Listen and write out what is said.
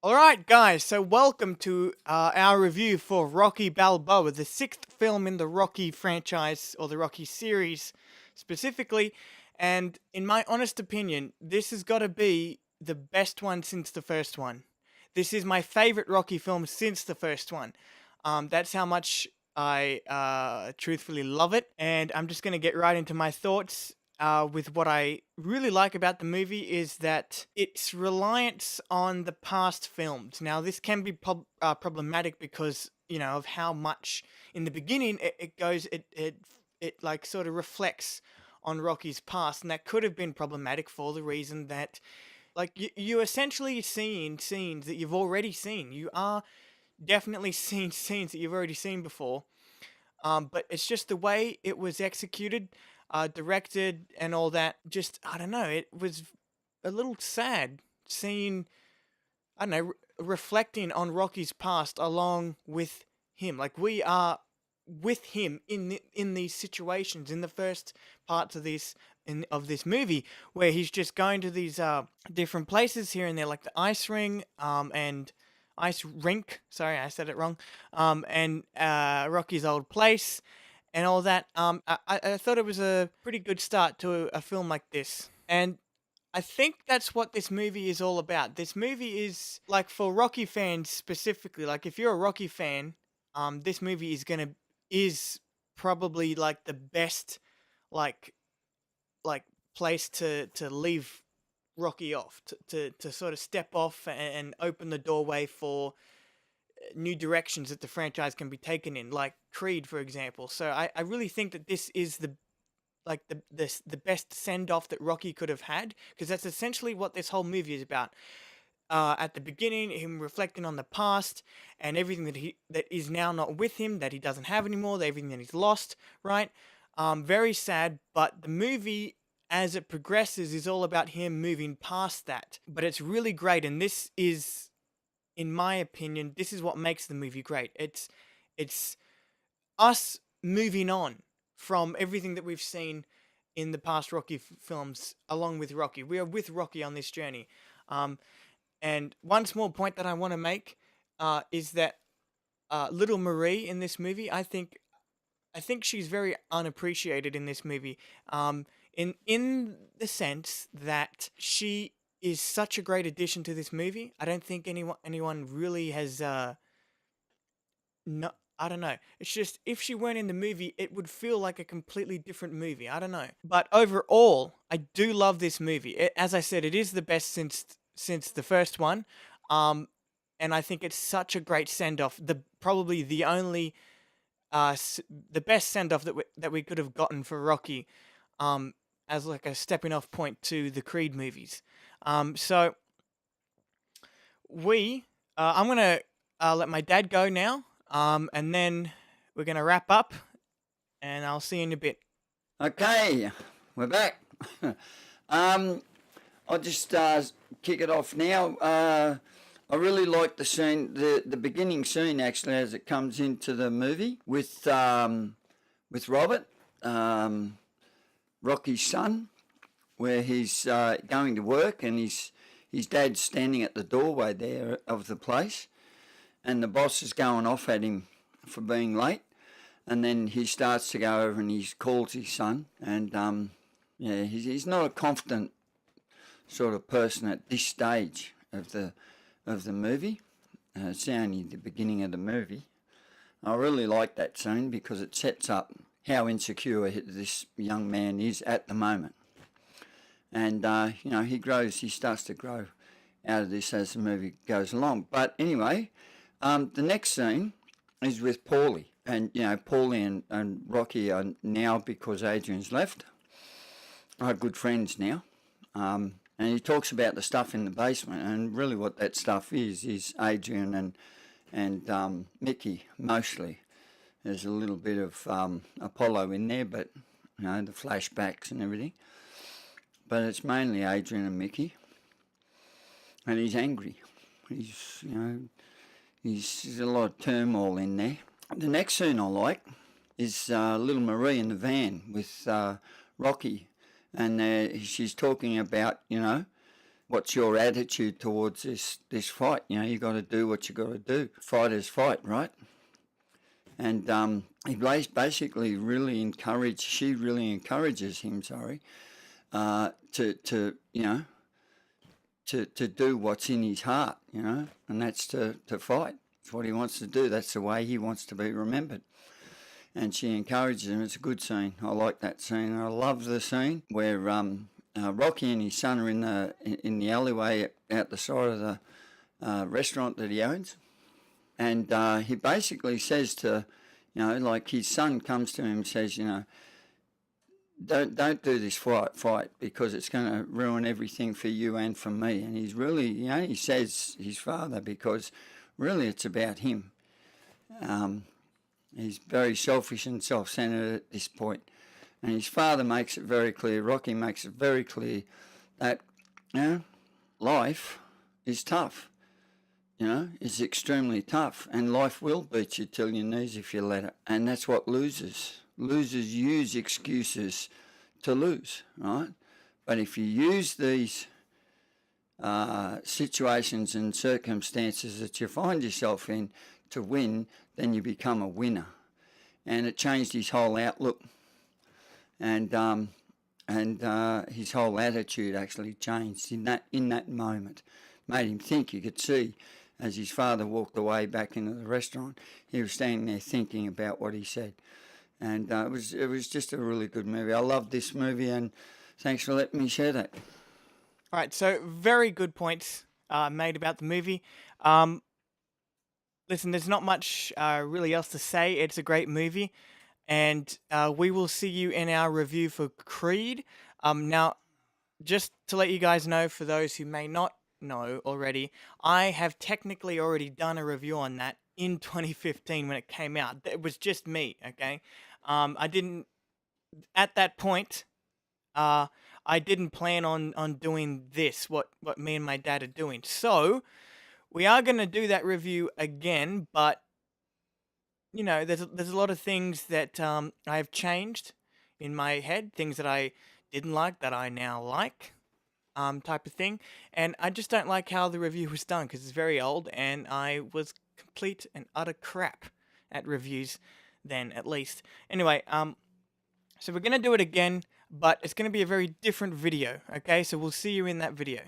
Alright, guys, so welcome to our review for Rocky Balboa, the sixth film in the Rocky franchise, or the Rocky series specifically. And in my honest opinion, this has got to be the best one since the first one. This is my favorite Rocky film since the first one. That's how much I truthfully love it. And I'm just going to get right into my thoughts with what I really like about the movie is that its reliance on the past films. Now, this can be problematic because of how much in the beginning it goes it like sort of reflects on Rocky's past, and that could have been problematic for the reason that like you essentially seeing scenes that you've already seen. You are definitely seeing scenes that you've already seen before, but it's just the way it was executed, directed, and all that. Just I don't know. It was a little sad seeing I don't know reflecting on Rocky's past along with him. Like we are with him in these situations in the first parts of this movie where he's just going to these different places here and there, like the ice ring and ice rink. Sorry, I said it wrong. And Rocky's old place and all that. I thought it was a pretty good start to a film like this, and I think that's what this movie is all about. This movie is like for Rocky fans specifically. Like if you're a Rocky fan, this movie is probably like the best like like place to leave Rocky off to sort of step off and open the doorway for new directions that the franchise can be taken in, like Creed, for example. So I really think that this is the best send off that Rocky could have had, because that's essentially what this whole movie is about. At the beginning, him reflecting on the past and everything that is now not with him, that he doesn't have anymore, everything that he's lost. Right? Very sad. But the movie, as it progresses, is all about him moving past that. But it's really great, and this is, in my opinion, this is what makes the movie great. It's us moving on from everything that we've seen in the past Rocky films, along with Rocky. We are with Rocky on this journey. And one small point that I want to make is that little Marie in this movie, I think she's very unappreciated in this movie. In the sense that she is such a great addition to this movie. I don't think anyone really has no, I don't know. It's just if she weren't in the movie, it would feel like a completely different movie. I don't know. But overall, I do love this movie. As I said, it is the best since the first one. Um, and I think it's such a great send off. The probably the only the best send off that we could have gotten for Rocky, as like a stepping off point to the Creed movies. So I'm gonna let my dad go now, and then we're gonna wrap up, and I'll see you in a bit. Okay, we're back. I'll just kick it off now. I really like the scene, the beginning scene actually, as it comes into the movie with Robert, Rocky's son, where he's going to work and his dad's standing at the doorway there of the place, and the boss is going off at him for being late. And then he starts to go over and he calls his son, and yeah, he's not a confident sort of person at this stage of the movie. It's only the beginning of the movie. I really like that scene because it sets up how insecure this young man is at the moment, and he starts to grow out of this as the movie goes along. But anyway, the next scene is with Paulie. And, Paulie and Rocky are now, because Adrian's left, are good friends now. And he talks about the stuff in the basement. And really what that stuff is Adrian and Mickey, mostly. There's a little bit of Apollo in there, but, the flashbacks and everything. But it's mainly Adrian and Mickey. And he's angry. There's a lot of turmoil in there. The next scene I like is little Marie in the van with Rocky, and she's talking about what's your attitude towards this fight? You know, you got to do what you got to do. Fighters fight, right? And he basically really she really encourages him, to you know, to do what's in his heart, you know, and that's to fight. It's what he wants to do. That's the way he wants to be remembered. And she encourages him. It's a good scene. I like that scene. I love the scene where Rocky and his son are in the alleyway out the side of the restaurant that he owns, and he basically says to, you know, like his son comes to him and says, you know, don't do this fight because it's going to ruin everything for you and for me. And he's really, you know, he says his father because really it's about him. He's very selfish and self-centered at this point. And his father makes it very clear, Rocky makes it very clear that, you know, life is tough. You know, it's extremely tough, and life will beat you till your knees if you let it. And that's what losers use excuses to lose, right? But if you use these situations and circumstances that you find yourself in to win, then you become a winner. And it changed his whole outlook, and his whole attitude actually changed in that moment. Made him think. You could see as his father walked away back into the restaurant, he was standing there thinking about what he said. And it was just a really good movie. I loved this movie, and thanks for letting me share that. All right, so very good points made about the movie. Listen, there's not much really else to say. It's a great movie, and we will see you in our review for Creed. Now, just to let you guys know, for those who may not know already, I have technically already done a review on that in 2015 when it came out. It was just me, okay? I didn't, at that point, I didn't plan on doing this, what me and my dad are doing. So, we are going to do that review again, but, you know, there's a lot of things that I have changed in my head, things that I didn't like that I now like. Type of thing, and I just don't like how the review was done because it's very old, and I was complete and utter crap at reviews then, at least. Anyway, so we're gonna do it again, but it's gonna be a very different video. Okay, so we'll see you in that video.